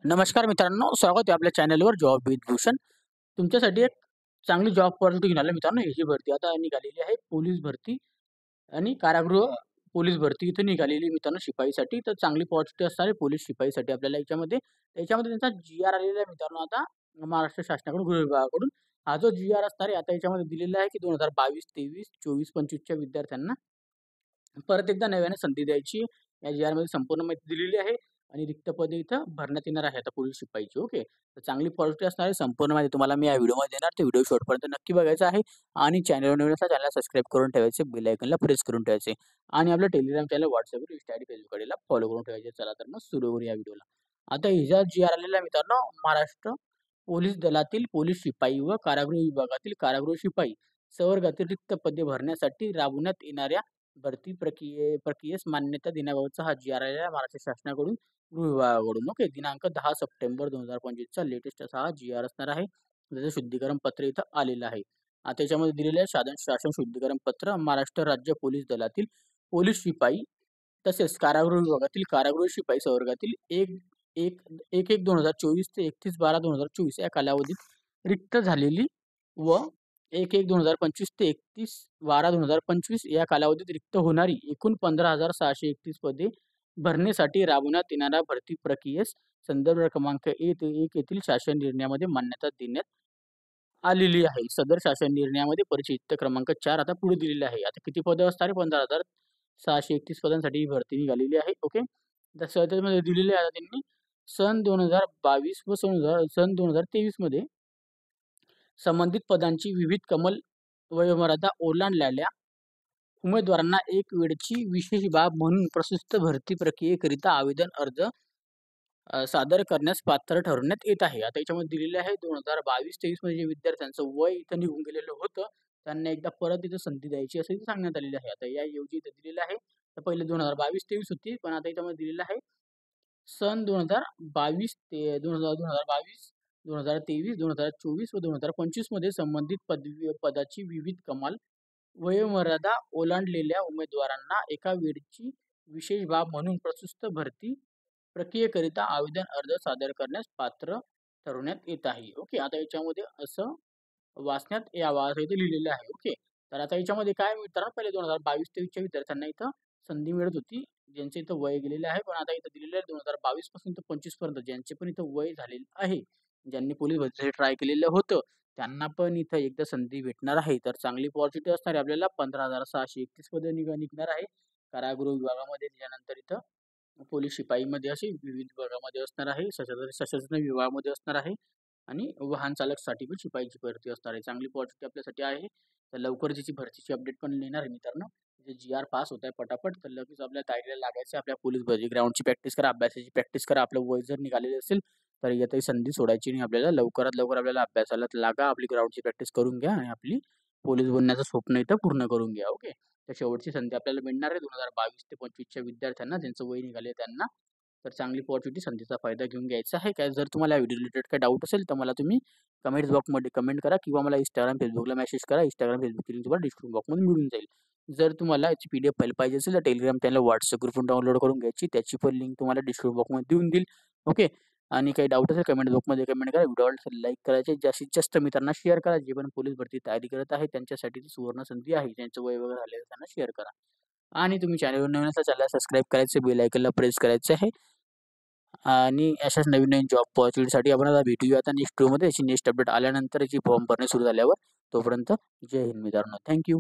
नमस्कार मित्रांनो, स्वागत आहे आपल्या चॅनलवर जॉब विथ भूषण. तुमच्यासाठी एक चांगली जॉब ऑपॉर्च्युनिटी घेऊन आलो मित्रांनो. ही जी भरती आता निघालेली आहे पोलीस भरती आणि कारागृह पोलीस भरती इथे निघालेली मित्रांनो शिपाईसाठी. तर चांगली अपॉर्च्युनिटी असणार आहे पोलीस शिपाईसाठी आपल्याला याच्यामध्ये त्यांचा जी-आर आलेला आहे मित्रांनो आता महाराष्ट्र शासनाकडून गृह विभागाकडून. हा जो जी-आर असणार आहे आता याच्यामध्ये दिलेला आहे की 2022, 23, 24, 25च्या विद्यार्थ्यांना परत एकदा नव्याने संधी द्यायची. या जी-आरमध्ये संपूर्ण माहिती दिलेली आहे आणि रिक्त पदे इथं भरण्यात येणार आहे आता पोलीस शिपाईची. ओके. तर चांगली पॉझिटिव्ह असणार आहे. संपूर्ण माहिती तुम्हाला मी या व्हिडिओमध्ये देणार. तर व्हिडिओ शेवटपर्यंत नक्की बघायचा आहे आणि चॅनलवर नवीन असेल चॅनलला सबस्क्राईब करून ठेवायचे, बेल आयकॉनला प्रेस करून ठेवायचे आणि आपलं टेलिग्राम चॅनल, WhatsAppवर, Insta आयडी, Facebook आयडीला फॉलो करून ठेवायचे. चला तर मग सुरू करूया व्हिडिओला. आता हिचा जी-आर आलेला आहे मित्रांनो महाराष्ट्र पोलीस दलातील पोलीस शिपाई व कारागृह विभागातील कारागृह शिपाई संवर्गातील रिक्त पदे भरण्यासाठी राबवण्यात येणाऱ्या भरती प्रक्रियेस मान्यता देण्याबाबतचा हा जी-आर आलेला आहे महाराष्ट्र शासनाकडून गृह विभागाकडून. ओके. दिनांक 10 सप्टेंबर 2025चा लेटेस्ट असा हा जी-आर असणार आहे. त्याचं शुद्धीकरण पत्र इथं आलेलं आहे. आता त्याच्यामध्ये दिलेलं आहे शासन शुद्धीकरण पत्र महाराष्ट्र राज्य पोलीस दलातील पोलीस शिपाई तसेच कारागृह विभागातील कारागृह शिपाई संवर्गातील 1-1-2024 ते 31/12/2024 या कालावधीत रिक्त झालेली व 1-1-2025 ते 31/12/2025 या कालावधीत रिक्त होणारी एकूण 15,631 पदे भरण्यासाठी राबवण्यात येणाऱ्या भरती प्रक्रियेस संदर्भ क्रमांक 1 येथील शासन निर्णयामध्ये मान्यता देण्यात आलेली आहे. सदर शासन निर्णयामध्ये परिशिष्ट क्रमांक 4 आता पुढे दिलेले आहे. आता किती पदं असणार आहे? 15,631 पदांसाठी ही भरती निघालेली आहे. ओके. तर त्यामध्ये दिलेले आहे त्यांनी सन 2022 व सन 2023 मध्ये संबंधित पदांची विविध कमाल वयोमर्यादा ओलांडलेल्या उमेदवारांना एक वेळची विशेष बाब म्हणून प्रशस्त भरती प्रक्रियेकरिता आवेदन अर्ज सादर करण्यास पात्र ठरवण्यात येत आहे. आता याच्यामध्ये दिलेले आहे 2022-23 मध्ये जे विद्यार्थ्यांचं वय इथं निघून गेलेलं होतं, त्यांना एकदा परत इथं संधी द्यायची असं इथे सांगण्यात आलेलं आहे. आता या ऐवजी इथं दिलेलं आहे, तर पहिले 2022-23 होती, पण आता याच्यामध्ये दिलेलं आहे सन 2022 ते 2022, 2023, 2024 व 2025 मध्ये संबंधित पदाची विविध कमाल वयोमर्यादा ओलांडलेल्या उमेदवारांना एका वेळची विशेष बाब म्हणून प्रशस्त भरती प्रक्रियेकरिता आवेदन अर्ज सादर करण्यास पात्र ठरवण्यात येत आहे. ओके. आता याच्यामध्ये असं वाचण्यात यावं असं इथे लिहिलेलं आहे. ओके. तर आता याच्यामध्ये काय मित्रांनो पहिले 2022-23च्या विद्यार्थ्यांना इथं संधी मिळत होती. ज्यांचं इथं वय गेलेलं आहे. पण आता इथं दिलेलं आहे 2022 पासून तर 25 पर्यंत ज्यांचे पण इथं वय झालेलं आहे. ज्यांनी पोलीस भरतीसाठी ट्राय केलेलं होतं, त्यांना पण इथं एकदा संधी भेटणार आहे. तर चांगली अपॉर्च्युनिटी असणार आहे आपल्याला. 15,631 पदे निघणार आहे. कारागृह विभागामध्ये त्याच्यानंतर इथं पोलीस शिपाईमध्ये अशी विविध विभागामध्ये असणार आहे. सशस्त्र विभागामध्ये असणार आहे आणि वाहन चालकसाठी पण शिपाईची भरती असणार आहे. चांगली अपॉर्च्युनिटी आपल्यासाठी आहे. तर लवकरच याची भरतीची अपडेट पण येणार आहे मित्रांनो. जे जी-आर पास होत आहे पटापट, तर लगेच आपल्या तयारीला लागायचं आपल्या पोलीस भरती ग्राउंडची प्रॅक्टिस करा, अभ्यासाची प्रॅक्टिस करा. आपलं वय जर निघालेलं असेल, तर यातही संधी सोडायची नाही आपल्याला. लवकरात लवकर आपल्याला अभ्यासाला लागा, आपली ग्राउंडची प्रॅक्टिस करून घ्या आणि आपली पोलीस बनण्याचं स्वप्न इथं पूर्ण करून घ्या. ओके. तर शेवटची संधी आपल्याला मिळणार आहे 2022 ते 25च्या विद्यार्थ्यांना, ज्यांचं वय निघाले त्यांना. तर चांगली अपॉर्च्युनिटी संधीचा फायदा घेऊन घ्यायचा आहे. काय जर तुम्हाला या व्हिडिओ रिलेटेड काही डाऊट असेल, तर मला तुम्ही कमेंट्स बॉक्समध्ये कमेंट करा किंवा मला Instagram, Facebookला मेसेज करा. Instagram, Facebookची लिंक तुम्हाला डिस्क्रिप्शन बॉक्समध्ये मिळून जाईल. जर तुम्हाला याची PDF फाईल पाहिजे असेल, तर Telegram चॅनल, WhatsApp ग्रुपवरून डाउनलोड करून घ्यायची. त्याची पण लिंक तुम्हाला डिस्क्रिप्शन बॉक्समध्ये देऊन देईल. ओके. आणि काही डाऊट असेल कमेंट बॉक्समध्ये कमेंट करा. व्हिडिओ आवडला लाईक करायचे. जास्तीत जास्त मित्रांना शेअर करा. जे पण पोलीस भरती तयारी करत आहे त्यांच्यासाठी ती सुवर्ण संधी आहे. ज्यांचं वय वगैरे झालेलं त्यांना शेअर करा. आणि तुम्ही चॅनलवर नवीन असाल चॅनलला सबस्क्राईब करायचं, बेल आयकॉनला प्रेस करायचं आहे. आणि अशाच नवीन-नवीन जॉब अपॉर्च्युनिटीसाठी आपण आता भेटूया आता नेक्स्ट व्हिडिओमध्ये. याची नेक्स्ट अपडेट आल्यानंतर याची फॉर्म भरणे सुरू झाल्यावर. तोपर्यंत जय हिंद मित्रांनो. Thank you.